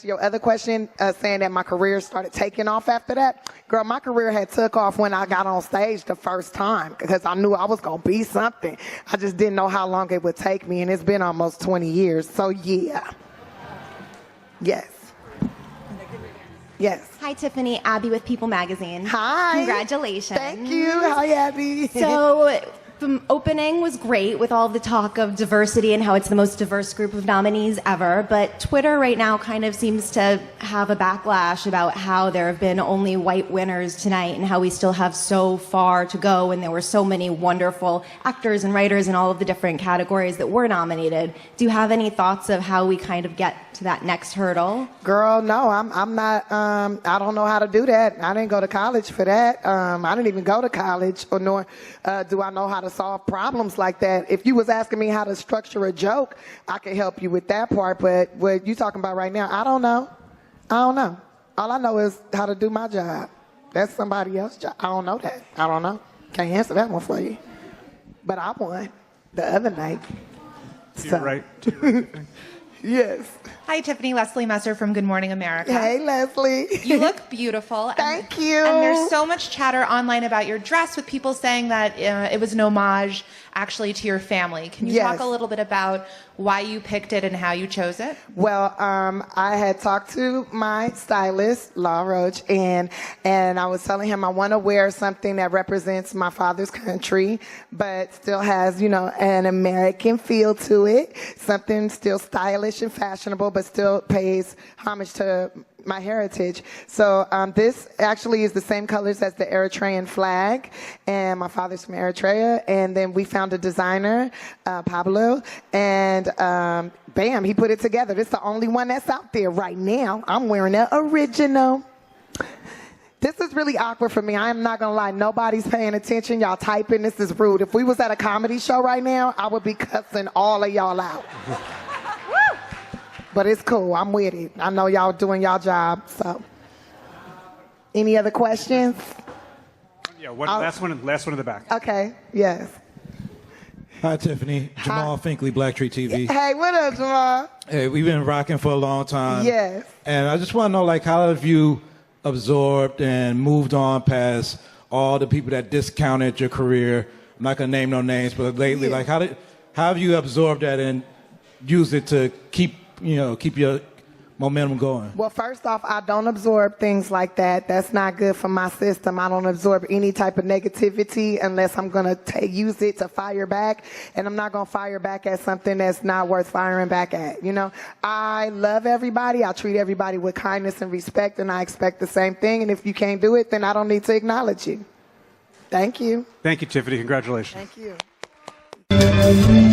answer your other question, saying that my career started taking off after that, girl, my career had took off when I got on stage the first time because I knew I was going to be something. I just didn't know how long it would take me, and it's been almost 20 years. So, yeah. Yes. Yes. Hi, Tiffany. Abby with People Magazine. Hi. Congratulations. Thank you. Hi, Abby. So the opening was great with all the talk of diversity and how it's the most diverse group of nominees ever. But Twitter right now kind of seems to have a backlash about how there have been only white winners tonight and how we still have so far to go. And there were so many wonderful actors and writers in all of the different categories that were nominated. Do you have any thoughts of how we kind of get to that next hurdle? Girl, no, I'm not, I don't know how to do that. I didn't go to college for that. I didn't even go to college, or nor do I know how to solve problems like that. If you was asking me how to structure a joke, I could help you with that part, but what you talking about right now, I don't know. I don't know. All I know is how to do my job. That's somebody else's job. I don't know that. I don't know. Can't answer that one for you. But I won the other night. You're right. Yes. Hi, Tiffany. Leslie Messer from Good Morning America. Hey, Leslie. You look beautiful. Thank you. And there's so much chatter online about your dress with people saying that it was an homage actually to your family. Can you talk a little bit about why you picked it and how you chose it? Well, I had talked to my stylist, Law Roach, and I was telling him I want to wear something that represents my father's country, but still has, you know, an American feel to it, something still stylish and fashionable, but still pays homage to my heritage. So this actually is the same colors as the Eritrean flag, and my father's from Eritrea, and then we found a designer, Pablo, and bam, he put it together. This is the only one that's out there right now. I'm wearing the original. This is really awkward for me. I am not gonna lie. Nobody's paying attention. Y'all typing. This is rude. If we was at a comedy show right now, I would be cussing all of y'all out. But it's cool. I'm with it. I know y'all doing y'all job. So, any other questions? Yeah, last one in the back. Okay. Yes. Hi, Tiffany. Jamal Finkley, Black Tree TV. Hey, what up, Jamal? Hey, we've been rocking for a long time. Yes. And I just want to know, like, how have you absorbed and moved on past all the people that discounted your career? I'm not gonna name no names, but lately, like, how have you absorbed that and used it to keep your momentum going? Well, first off, I don't absorb things like that. That's not good for my system. I don't absorb any type of negativity unless I'm going to use it to fire back. And I'm not going to fire back at something that's not worth firing back at. You know, I love everybody. I treat everybody with kindness and respect, and I expect the same thing. And if you can't do it, then I don't need to acknowledge you. Thank you. Thank you, Tiffany. Congratulations. Thank you.